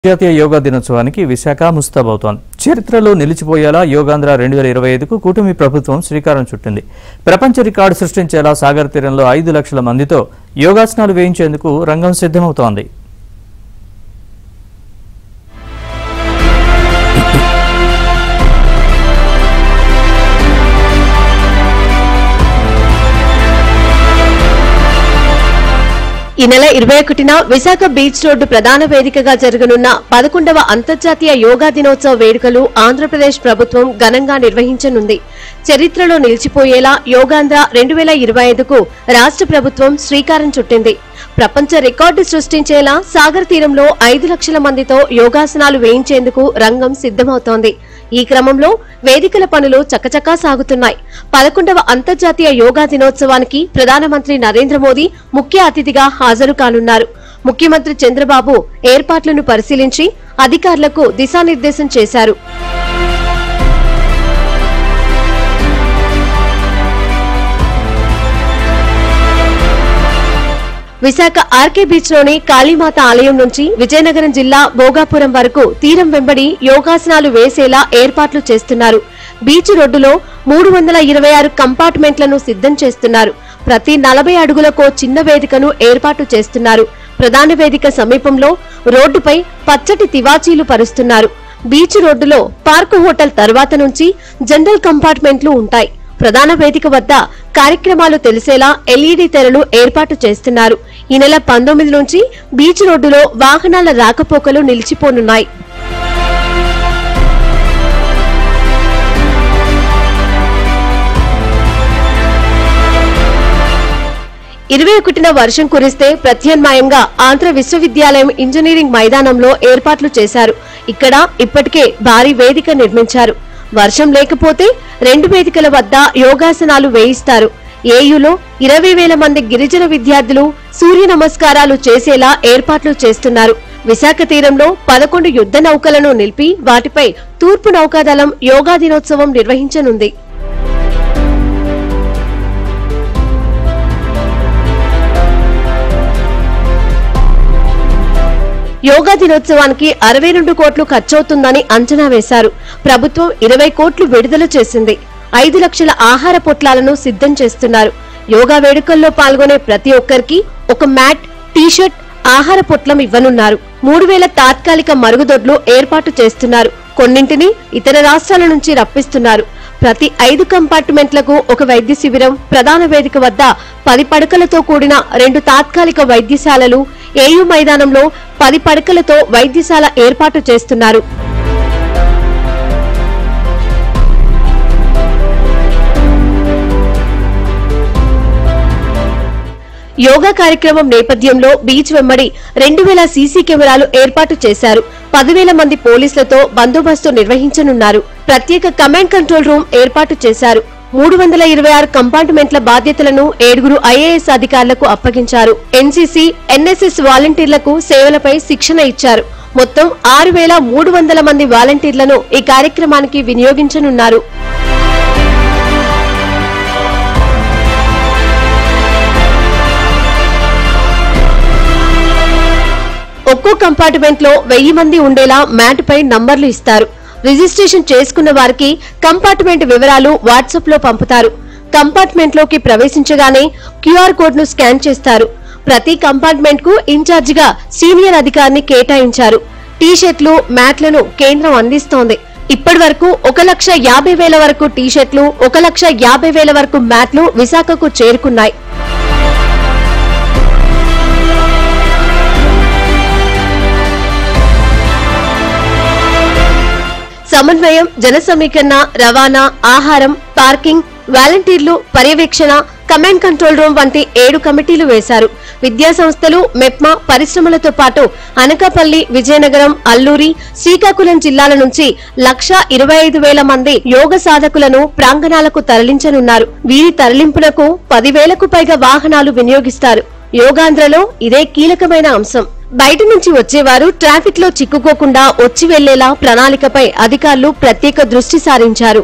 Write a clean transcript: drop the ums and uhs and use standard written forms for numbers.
జాతీయ యోగా దినోత్సవానికి విశాఖ ముస్తాబవుతోంది. చరిత్రలో నిలిచిపోయేలా యోగాంధ్ర 2025కు కూటమి ప్రభుత్వం శ్రీకారం చుట్టింది. ప్రపంచ రికార్డు సృష్టించేలా సాగర్ తీరంలో 5 లక్షల మందితో యోగాసనాలు వేయించేందుకు రంగం సిద్ధమవుతోంది. ఈ నెల 21న విశాఖ బీచ్ రోడ్డు ప్రధాన వేదికగా జరగనున్న 11వ అంతర్జాతీయ యోగా దినోత్సవ వేడుకలు ఆంధ్రప్రదేశ్ ప్రభుత్వం ఘనంగా నిర్వహించనుంది. చరిత్రలో నిలిచిపోయేలా యోగాంధ్ర 2025కు రాష్ట్ర ప్రభుత్వం శ్రీకారం చుట్టింది. ప్రపంచ రికార్డు సృష్టించేలా సాగర్ తీరంలో 5 లక్షల మందితో యోగాసనాలు వేయించేందుకు రంగం సిద్ధమవుతోంది. ఈ క్రమంలో వేదికల పనులు చకచకా సాగుతున్నాయి. 11వ అంతర్జాతీయ యోగా దినోత్సవానికి ప్రధానమంత్రి నరేంద్ర మోదీ ముఖ్య అతిథిగా హాజరు కానున్నారు. ముఖ్యమంత్రి చంద్రబాబు ఏర్పాట్లను పరిశీలించి అధికారులకు దిశానిర్దేశం చేశారు. విశాఖ ఆర్కే బీచ్ లోని కాళీమాత ఆలయం నుంచి విజయనగరం జిల్లా భోగాపురం వరకు తీరం వెంబడి యోగాసనాలు వేసేలా ఏర్పాట్లు చేస్తున్నారు. బీచ్ రోడ్డులో 326 కంపార్ట్మెంట్లను సిద్ధం చేస్తున్నారు. ప్రతి 40 అడుగులకో చిన్న వేదికను ఏర్పాటు చేస్తున్నారు. ప్రధాన వేదిక సమీపంలో రోడ్డుపై పచ్చటి తివాచీలు పరుస్తున్నారు. బీచ్ రోడ్డులో పార్క్ హోటల్ తర్వాత నుంచి జనరల్ కంపార్ట్మెంట్లు ఉంటాయి. ప్రధాన వేదిక వద్ద కార్యక్రమాలు తెలిసేలా ఎల్ఈడీ తెరలు ఏర్పాటు చేస్తున్నారు. ఈ నెల 19 నుంచి బీచ్ రోడ్డులో వాహనాల రాకపోకలు నిలిచిపోనున్నాయి. ఇరవై 21న వర్షం కురిస్తే ప్రత్యామ్నాయంగా ఆంధ్ర విశ్వవిద్యాలయం ఇంజనీరింగ్ మైదానంలో ఏర్పాట్లు చేశారు. ఇక్కడ ఇప్పటికే భారీ వేదిక నిర్మించారు. వర్షం లేకపోతే 2 వేదికల వద్ద యోగాసనాలు వేయిస్తారు. ఏయూలో 20,000 మంది గిరిజన విద్యార్థులు సూర్య నమస్కారాలు చేసేలా ఏర్పాట్లు చేస్తున్నారు. విశాఖ తీరంలో 11 యుద్ధ నౌకలను నిలిపి వాటిపై తూర్పు నౌకాదళం యోగా దినోత్సవం నిర్వహించనుంది. యోగా దినోత్సవానికి 62 కోట్లు ఖర్చవుతుందని అంచనా వేశారు. ప్రభుత్వం 20 కోట్లు విడుదల చేసింది. 5 లక్షల ఆహార పొట్లాలను సిద్ధం చేస్తున్నారు. యోగా వేడుకల్లో పాల్గొనే ప్రతి ఒక్కరికి ఒక మ్యాట్, టీషర్ట్, ఆహార పొట్లం ఇవ్వనున్నారు. 3000 తాత్కాలిక మరుగుదొడ్లు ఏర్పాటు చేస్తున్నారు. కొన్నింటిని ఇతర రాష్ట్రాల నుంచి రప్పిస్తున్నారు. ప్రతి 5 కంపార్ట్మెంట్లకు ఒక వైద్య శిబిరం, ప్రధాన వేదిక వద్ద 10 పడకలతో కూడిన 2 తాత్కాలిక వైద్యశాలలు, ఏయూ మైదానంలో 10 పడకలతో వైద్యశాల ఏర్పాటు చేస్తున్నారు. యోగా కార్యక్రమం నేపథ్యంలో బీచ్ వెంబడి 2000 సీసీ కెమెరాలు ఏర్పాటు చేశారు. 10,000 మంది పోలీసులతో బందోబస్తు నిర్వహించనున్నారు. ప్రత్యేక కమాండ్ కంట్రోల్ రూమ్ ఏర్పాటు చేశారు. 326 కంపార్ట్మెంట్ల బాధ్యతలను 7 ఐఏఎస్ అధికారులకు అప్పగించారు. ఎన్సీసీ, ఎన్ఎస్ఎస్ వాలంటీర్లకు సేవలపై శిక్షణ ఇచ్చారు. మొత్తం 6,300 మంది వాలంటీర్లను ఈ కార్యక్రమానికి వినియోగించనున్నారు. ఒక్కో కంపార్ట్మెంట్ లో 1000 మంది ఉండేలా మ్యాట్ పై నంబర్లు ఇస్తారు. రిజిస్ట్రేషన్ చేసుకున్న వారికి కంపార్ట్మెంట్ వివరాలు వాట్సాప్ లో పంపుతారు. కంపార్ట్మెంట్ లోకి ప్రవేశించగానే క్యూఆర్ కోడ్ ను స్కాన్ చేస్తారు. ప్రతి కంపార్ట్మెంట్ కు ఇన్ఛార్జిగా సీనియర్ అధికారిని కేటాయించారు. టీషర్ట్లు, మ్యాట్లను కేంద్రం అందిస్తోంది. ఇప్పటి వరకు 1,50,000 వరకు టీషర్ట్లు, 1,50,000 వరకు మ్యాట్లు విశాఖకు చేరుకున్నాయి. సమన్వయం, జన సమీకరణ, రవాణా, ఆహారం, పార్కింగ్, వాలంటీర్లు, పర్యవేక్షణ, కమాండ్ కంట్రోల్ రూమ్ వంటి 7 కమిటీలు వేశారు. విద్యా సంస్థలు, మెప్మా, పరిశ్రమలతో పాటు అనకాపల్లి, విజయనగరం, అల్లూరి, శ్రీకాకుళం జిల్లాల నుంచి 1,25,000 మంది యోగ సాధకులను ప్రాంగణాలకు తరలించనున్నారు. వీరి తరలింపునకు 10,000కు పైగా వాహనాలు వినియోగిస్తారు. యోగాంధ్రలో ఇదే కీలకమైన అంశం. బయట నుంచి వచ్చేవారు ట్రాఫిక్ లో చిక్కుకోకుండా వచ్చి వెళ్లేలా ప్రణాళికపై అధికారులు ప్రత్యేక దృష్టి సారించారు.